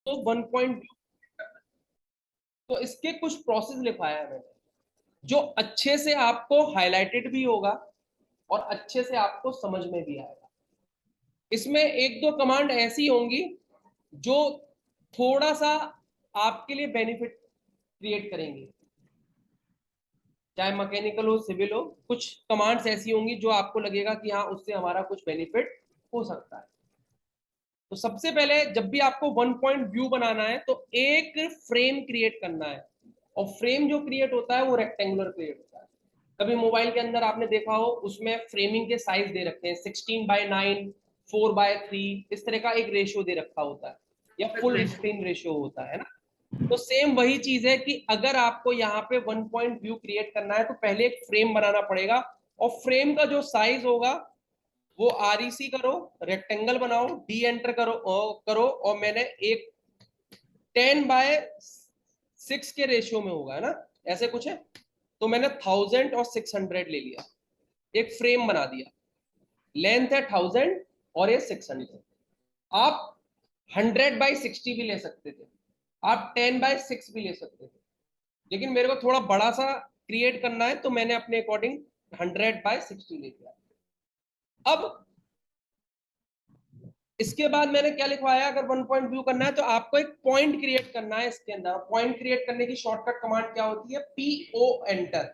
तो 1.2, तो इसके कुछ प्रोसेस लिखवाया है मैंने जो अच्छे से आपको हाईलाइटेड भी होगा और अच्छे से आपको समझ में भी आएगा। इसमें एक दो कमांड ऐसी होंगी जो थोड़ा सा आपके लिए बेनिफिट क्रिएट करेंगे, चाहे मैकेनिकल हो सिविल हो, कुछ कमांड्स ऐसी होंगी जो आपको लगेगा कि हाँ उससे हमारा कुछ बेनिफिट हो सकता है। तो सबसे पहले जब भी आपको 1 पॉइंट व्यू बनाना है तो एक फ्रेम क्रिएट करना है, और फ्रेम जो क्रिएट होता है वो रेक्टेंगुलर क्रिएट होता है। कभी मोबाइल के अंदर आपने देखा हो उसमें फ्रेमिंग के साइज दे रखे हैं 16:9, 4:3, इस तरह का एक रेशियो दे रखा होता है, या फुल स्क्रीन रेशियो होता है ना। तो सेम वही चीज है कि अगर आपको यहाँ पे 1 पॉइंट व्यू क्रिएट करना है तो पहले एक फ्रेम बनाना पड़ेगा, और फ्रेम का जो साइज होगा वो REC करो, रेक्टेंगल बनाओ, डी एंटर करो, और मैंने एक 10:6 के रेशियो में होगा, है ना, ऐसे कुछ है। तो मैंने 1000 और 600 ले लिया, एक फ्रेम बना दिया, लेंथ है 1000 और ये 600। आप 100/60 भी ले सकते थे, आप 10/6 भी ले सकते थे, लेकिन मेरे को थोड़ा बड़ा सा क्रिएट करना है तो मैंने अपने अकॉर्डिंग 100/60 ले लिया। अब इसके बाद मैंने क्या लिखवाया, अगर 1 पॉइंट व्यू करना है तो आपको एक पॉइंट क्रिएट करना है इसके अंदर। पॉइंट क्रिएट करने की शॉर्टकट कमांड क्या होती है, PO एंटर।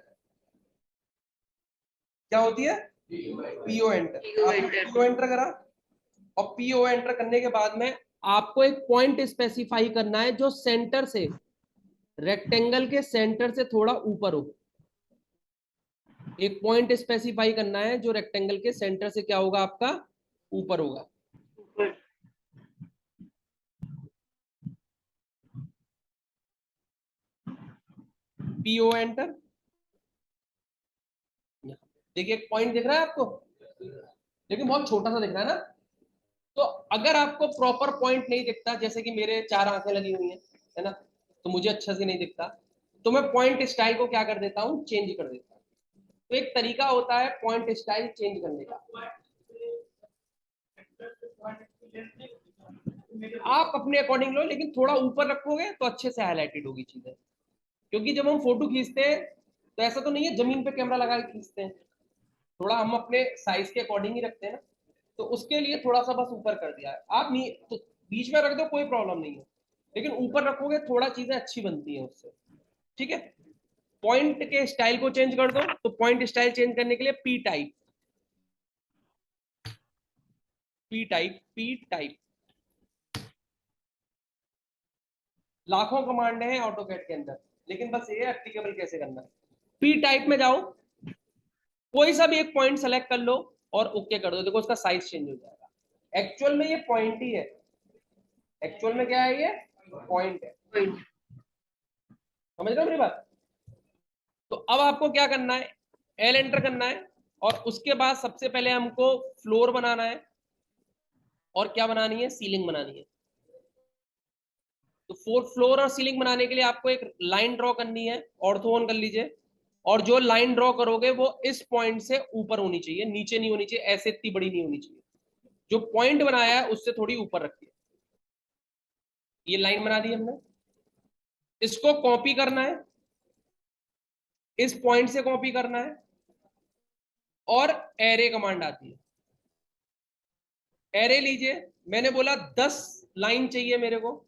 क्या होती है, PO एंटर। PO एंटर करा, और PO एंटर करने के बाद में आपको एक पॉइंट स्पेसिफाई करना है जो सेंटर से, रेक्टेंगल के सेंटर से थोड़ा ऊपर हो। एक पॉइंट स्पेसिफाई करना है जो रेक्टेंगल के सेंटर से क्या होगा, आपका ऊपर होगा। PO enter. देखिए एक पॉइंट दिख रहा है आपको, लेकिन बहुत छोटा सा दिख रहा है ना। तो अगर आपको प्रॉपर पॉइंट नहीं दिखता, जैसे कि मेरे 4 आंखें लगी हुई हैं, है ना, तो मुझे अच्छा से नहीं दिखता, तो मैं पॉइंट स्टाइल को क्या कर देता हूँ, चेंज कर देता हूँ। तो एक तरीका होता है पॉइंट स्टाइल चेंज करने का। आप अपने अकॉर्डिंग लो, लेकिन थोड़ा ऊपर रखोगे तो अच्छे से हाईलाइटेड होगी चीजें। क्योंकि जब हम फोटो खींचते हैं तो ऐसा तो नहीं है जमीन पे कैमरा लगा के खींचते हैं, थोड़ा हम अपने साइज के अकॉर्डिंग ही रखते हैं ना। तो उसके लिए थोड़ा सा बस ऊपर कर दिया है आप, नहीं तो बीच में रख दो कोई प्रॉब्लम नहीं है, लेकिन ऊपर रखोगे थोड़ा चीजें अच्छी बनती हैं उससे। ठीक है, पॉइंट के स्टाइल को चेंज कर दो, तो पॉइंट स्टाइल चेंज करने के लिए पी टाइप, पी टाइप लाखों कमांड है ऑटोकैड के अंदर, लेकिन बस ये एप्लीकेबल कैसे करना है। पी टाइप में जाओ, कोई सा भी एक पॉइंट सेलेक्ट कर लो और ओके कर दो, देखो उसका साइज चेंज हो जाएगा। एक्चुअल में ये पॉइंट ही है, एक्चुअल में क्या है, ये पॉइंट है। समझ रहे हो मेरी बात। तो अब आपको क्या करना है, एल एंटर करना है, और उसके बाद सबसे पहले हमको फ्लोर बनाना है, और क्या बनानी है, सीलिंग बनानी है। तो फोर्थ फ्लोर और सीलिंग बनाने के लिए आपको एक लाइन ड्रॉ करनी है, ऑर्थो ऑन कर लीजिए, और जो लाइन ड्रॉ करोगे वो इस पॉइंट से ऊपर होनी चाहिए, नीचे नहीं होनी चाहिए, ऐसे इतनी बड़ी नहीं होनी चाहिए। जो पॉइंट बनाया है उससे थोड़ी ऊपर रखिए। ये लाइन बना दी हमने, इसको कॉपी करना है, इस पॉइंट से कॉपी करना है, और एरे कमांड आती है। एरे लीजिए, मैंने बोला 10 लाइन चाहिए मेरे को।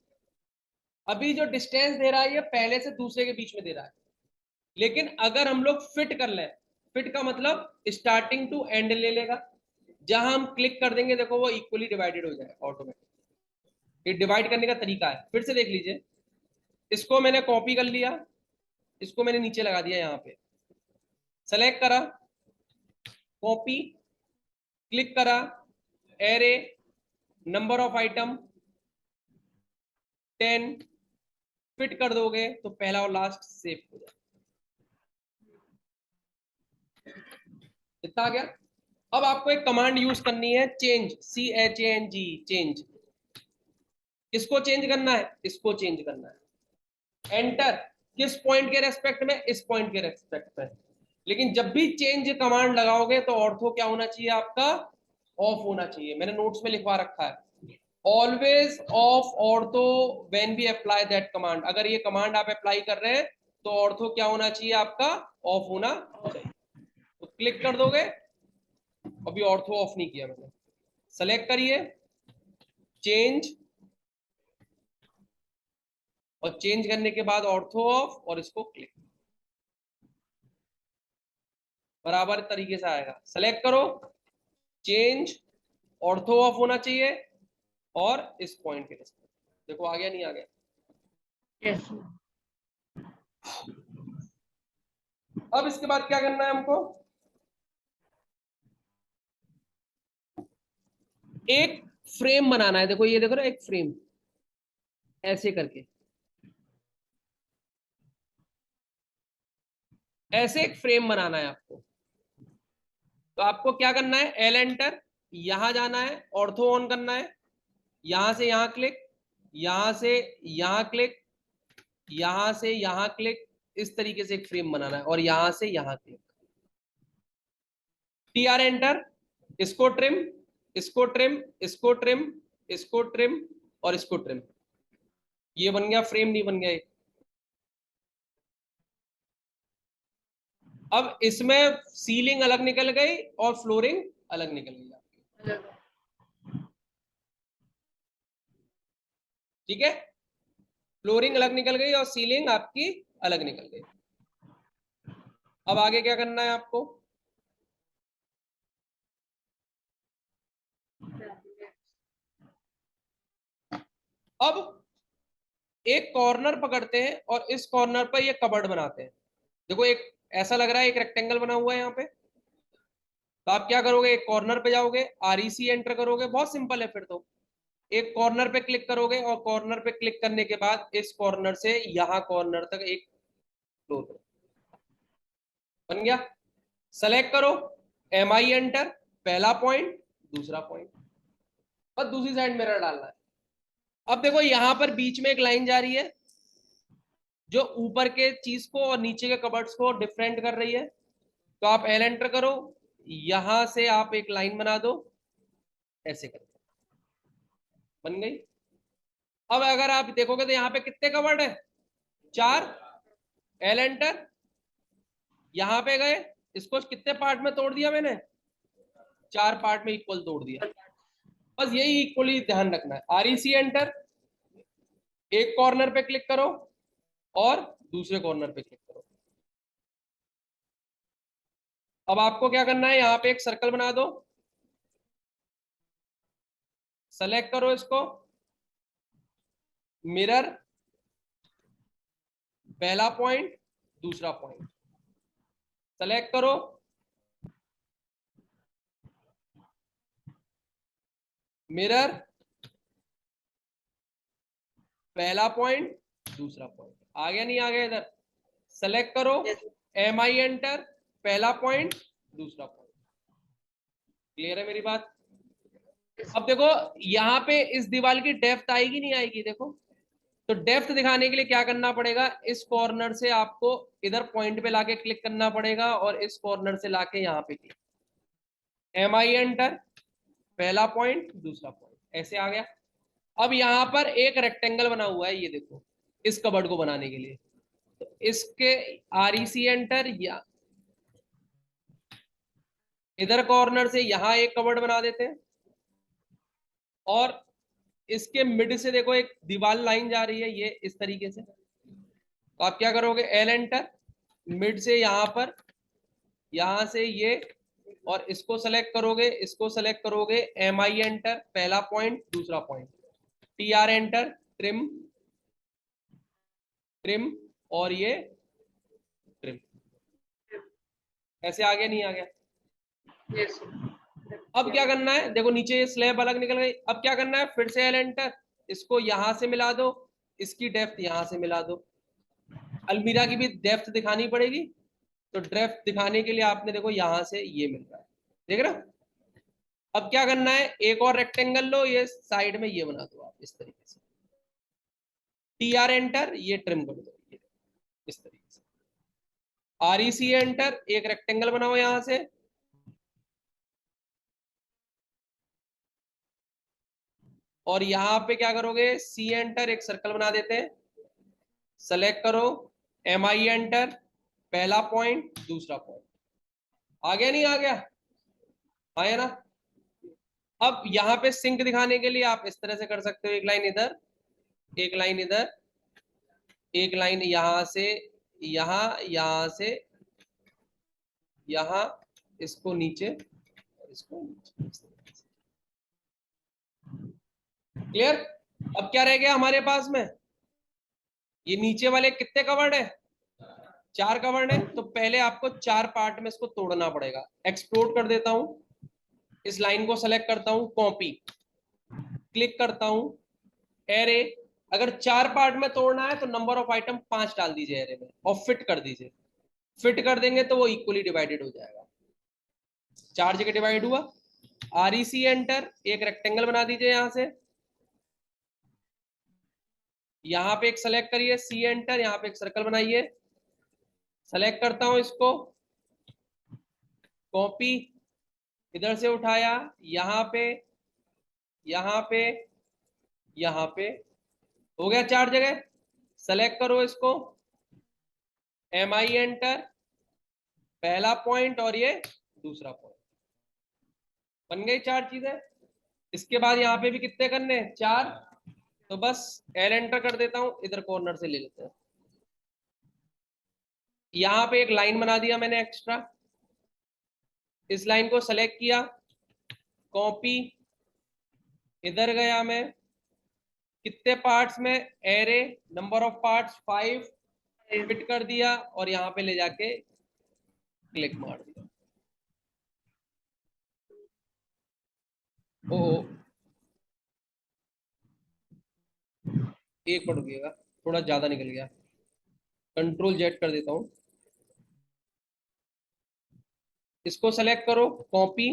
अभी जो डिस्टेंस दे रहा है ये पहले से दूसरे के बीच में दे रहा है, लेकिन अगर हम लोग फिट कर लें, फिट का मतलब स्टार्टिंग टू एंड ले लेगा, जहां हम क्लिक कर देंगे देखो वो इक्वली डिवाइडेड हो जाएगा ऑटोमेटिक। ये डिवाइड करने का तरीका है, फिर से देख लीजिए। इसको मैंने कॉपी कर लिया, इसको मैंने नीचे लगा दिया, यहाँ पे सेलेक्ट करा, कॉपी, क्लिक करा, array, number of item 10, fit कर दोगे तो पहला और लास्ट सेव हो जाए। इतना आ गया। अब आपको एक कमांड यूज करनी है, चेंज, CHANG, चेंज। किसको चेंज करना है, इसको चेंज करना है। एंटर, किस पॉइंट के रेस्पेक्ट में, इस पॉइंट के रेस्पेक्ट में। लेकिन जब भी चेंज कमांड लगाओगे तो ऑर्थो क्या होना चाहिए आपका, ऑफ होना चाहिए। मैंने नोट्स में लिखवा रखा है, always of ortho when we apply that command. अगर ये कमांड आप अप्लाई कर रहे हैं तो ऑर्थो क्या होना चाहिए, आपका ऑफ होना चाहिए। तो क्लिक कर दोगे, अभी ऑर्थो ऑफ नहीं किया मैंने, सेलेक्ट करिए चेंज, और चेंज करने के बाद ऑर्थो ऑफ, और इसको क्लिक, बराबर तरीके से आएगा। सेलेक्ट करो चेंज, ऑर्थो ऑफ होना चाहिए, और इस पॉइंट के रिस्पेक्ट, देखो आ गया नहीं आ गया? यस। अब इसके बाद क्या करना है हमको, एक फ्रेम बनाना है। देखो ये देखो ना, एक फ्रेम ऐसे करके, ऐसे एक फ्रेम बनाना है आपको। तो आपको क्या करना है, एल एंटर, यहां जाना है, ऑर्थो ऑन करना है, यहां से यहां क्लिक, यहां से यहां क्लिक, यहां से यहां क्लिक, इस तरीके से एक फ्रेम बनाना है, और यहां से यहां क्लिक, टी आर एंटर, इसको ट्रिम, इसको ट्रिम, इसको ट्रिम, इसको ट्रिम, और इसको ट्रिम। ये बन गया फ्रेम, नहीं बन गया एक। अब इसमें सीलिंग अलग निकल गई और फ्लोरिंग अलग निकल गई आपकी, ठीक है? फ्लोरिंग अलग निकल गई और सीलिंग आपकी अलग निकल गई। अब आगे क्या करना है आपको, अब एक कॉर्नर पकड़ते हैं और इस कॉर्नर पर ये कबर्ड बनाते हैं। देखो एक ऐसा लग रहा है, एक रेक्टेंगल बना हुआ है यहाँ पे। तो आप क्या करोगे, एक कॉर्नर पे जाओगे, आरईसी एंटर करोगे, बहुत सिंपल है फिर तो। एक कॉर्नर पे क्लिक करोगे, और कॉर्नर पे क्लिक करने के बाद इस कॉर्नर से यहां कॉर्नर तक एक फ्लोर बन गया। सेलेक्ट करो, एम आई एंटर, पहला पॉइंट, दूसरा पॉइंट, और दूसरी साइड मिरर डालना है। अब देखो यहां पर बीच में एक लाइन जा रही है जो ऊपर के चीज को और नीचे के कबर्ड्स को डिफरेंट कर रही है। तो आप एल एंटर करो, यहां से आप एक लाइन बना दो, ऐसे करके बन गई। अब अगर आप देखोगे तो यहाँ पे कितने कबर्ड है, 4। एल एंटर, यहां पे गए, इसको कितने पार्ट में तोड़ दिया मैंने, 4 पार्ट में इक्वल तोड़ दिया। बस यही इक्वली ध्यान रखना है। आरईसी एंटर, एक कॉर्नर पे क्लिक करो और दूसरे कॉर्नर पे क्लिक करो। अब आपको क्या करना है, यहाँ पे एक सर्कल बना दो, सेलेक्ट करो इसको, मिरर, पहला पॉइंट, दूसरा पॉइंट, सेलेक्ट करो, मिरर, पहला पॉइंट, दूसरा पॉइंट। आ गया नहीं आ गया इधर? सेलेक्ट करो, एम आई एंटर, पहला पॉइंट, दूसरा पॉइंट। क्लियर है मेरी बात? अब देखो यहाँ पे इस दीवार की डेप्थ आएगी नहीं आएगी, देखो। तो डेप्थ दिखाने के लिए क्या करना पड़ेगा, इस कॉर्नर से आपको इधर पॉइंट पे लाके क्लिक करना पड़ेगा, और इस कॉर्नर से लाके यहाँ पे क्लिक, एम आई एंटर, पहला पॉइंट, दूसरा पॉइंट, ऐसे आ गया। अब यहाँ पर एक रेक्टेंगल बना हुआ है, ये देखो, इस कबर्ड को बनाने के लिए। तो इसके आरईसी एंटर, या इधर कॉर्नर से यहाँ एक कबर्ड बना देते हैं, और इसके मिड से देखो एक दीवार लाइन जा रही है, ये इस तरीके से। तो आप क्या करोगे, एल एंटर, मिड से यहाँ पर, यहां से ये, और इसको सेलेक्ट करोगे, इसको सेलेक्ट करोगे, एम आई एंटर, पहला पॉइंट, दूसरा point, T R enter, trim, trim, और ये ट्रिम। ऐसे आ गया नहीं आ गया? यस। अब क्या करना है, देखो नीचे स्लैब अलग निकल गई। अब क्या करना है, फिर से एल एंटर, इसको यहां से मिला दो, इसकी डेप्थ यहां से मिला दो। अलमीरा की भी डेप्थ दिखानी पड़ेगी, तो डेप्थ दिखाने के लिए आपने देखो यहां से ये मिल रहा है, देख रहे हो? अब क्या करना है, एक और रेक्टेंगल लो, ये साइड में ये बना दो आप इस तरीके से, टी आर एंटर, ये ट्रिम कर दो, ये इस तरीके से। आरईसी एंटर, एक रेक्टेंगल बनाओ यहां से, और यहाँ पे क्या करोगे, सी एंटर, एक सर्कल बना देते हैं, सेलेक्ट करो, MI एंटर, पहला पॉइंट दूसरा पॉइंट, आ गया नहीं आ गया, आया ना। अब यहाँ पे सिंक दिखाने के लिए आप इस तरह से कर सकते हो, एक लाइन इधर, एक लाइन इधर, एक लाइन यहां से यहां, यहां से यहां, इसको नीचे और इसको नीचे। क्लियर। अब क्या रह गया हमारे पास में, ये नीचे वाले कितने कवर्ड है, 4 कवर्ड है, तो पहले आपको 4 पार्ट में इसको तोड़ना पड़ेगा। एक्सप्लोड कर देता हूं, इस लाइन को सेलेक्ट करता हूं, कॉपी, क्लिक करता हूं, एरे, अगर 4 पार्ट में तोड़ना है तो नंबर ऑफ आइटम 5 डाल दीजिए एरे में और फिट कर दीजिए। फिट कर देंगे तो वो इक्वली डिवाइडेड हो जाएगा, 4 जगह डिवाइड हुआ। REC एंटर, एक रेक्टेंगल बना दीजिए यहां से, यहां पे एक सेलेक्ट करिए, सी एंटर, यहां पे एक सर्कल बनाइए, सेलेक्ट करता हूं इसको, कॉपी, इधर से उठाया, यहां पे, यहां पे, यहां पे, हो गया 4 जगह। सेलेक्ट करो इसको, MI एंटर, पहला पॉइंट और ये दूसरा पॉइंट, बन गई 4 चीजें। इसके बाद यहाँ पे भी कितने करने, 4, तो बस L एंटर कर देता हूं, इधर कॉर्नर से ले लेते हैं। यहाँ पे एक लाइन बना दिया मैंने एक्स्ट्रा, इस लाइन को सेलेक्ट किया, कॉपी, इधर गया मैं, कितने पार्ट्स में, array, number of parts 5, fit कर दिया और यहाँ पे ले जाके क्लिक मार दिया। ओ एक मिनट रुकिएगा, थोड़ा ज्यादा निकल गया, कंट्रोल जेड कर देता हूं, इसको सेलेक्ट करो, कॉपी,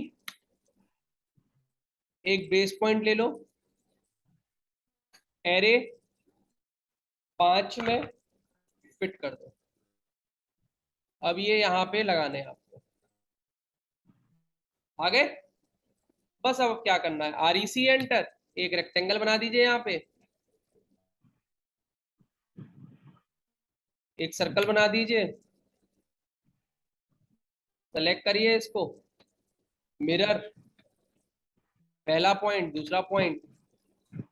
एक बेस पॉइंट ले लो, एरे 5 में फिट कर दो। अब ये यहाँ पे लगाने हैं आपको, आगे बस। अब क्या करना है, REC एंटर, एक रेक्टेंगल बना दीजिए यहाँ पे, एक सर्कल बना दीजिए, सेलेक्ट करिए इसको, मिरर, पहला पॉइंट दूसरा पॉइंट,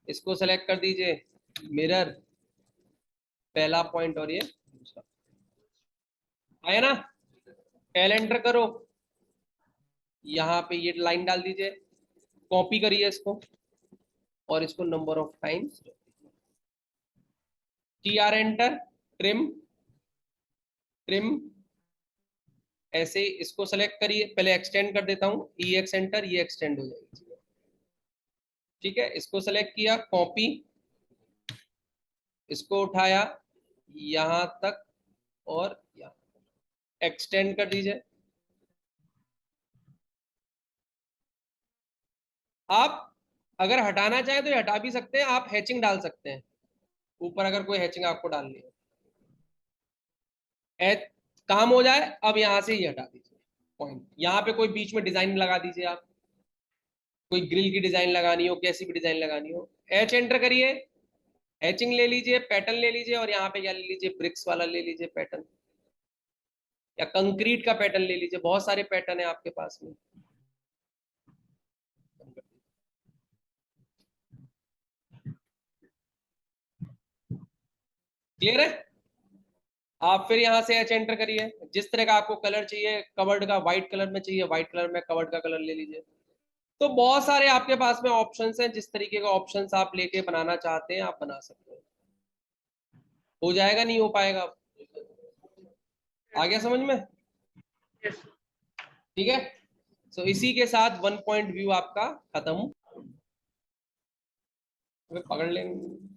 इसको सेलेक्ट कर दीजिए, मिरर, पहला पॉइंट और ये दूसरा, आया ना। L एंटर करो, यहाँ पे ये लाइन डाल दीजिए, कॉपी करिए इसको और इसको number of times, TR enter, trim, trim, ऐसे ही इसको सेलेक्ट करिए, पहले एक्सटेंड कर देता हूँ, EX एंटर, ये एक्सटेंड हो जाएगी, ठीक है। इसको सेलेक्ट किया, कॉपी, इसको उठाया यहां तक और यहां, एक्सटेंड कर दीजिए। आप अगर हटाना चाहें तो ये हटा भी सकते हैं, आप हैचिंग डाल सकते हैं ऊपर, अगर कोई हैचिंग आपको डालनी है, काम हो जाए। अब यहां से ये हटा दीजिए पॉइंट, यहाँ पे कोई बीच में डिजाइन लगा दीजिए आप, कोई ग्रिल की डिजाइन लगानी हो, कैसी भी डिजाइन लगानी हो, H एंटर करिए, हैचिंग ले लीजिए, पैटर्न ले लीजिए और यहाँ पे क्या ले लीजिए, ब्रिक्स वाला ले लीजिए पैटर्न, या कंक्रीट का पैटर्न ले लीजिए, बहुत सारे पैटर्न है आपके पास में। क्लियर है। आप फिर यहाँ से H एंटर करिए, जिस तरह का आपको कलर चाहिए, कवर्ड का व्हाइट कलर में चाहिए, व्हाइट कलर में कवर्ड का कलर ले लीजिए। तो बहुत सारे आपके पास में ऑप्शंस हैं, जिस तरीके का ऑप्शंस आप लेके बनाना चाहते हैं आप बना सकते हैं। हो जाएगा, नहीं हो पाएगा, आ गया समझ में, Yes. ठीक है। सो इसी के साथ 1 पॉइंट व्यू आपका खत्म, पकड़ लेंगे।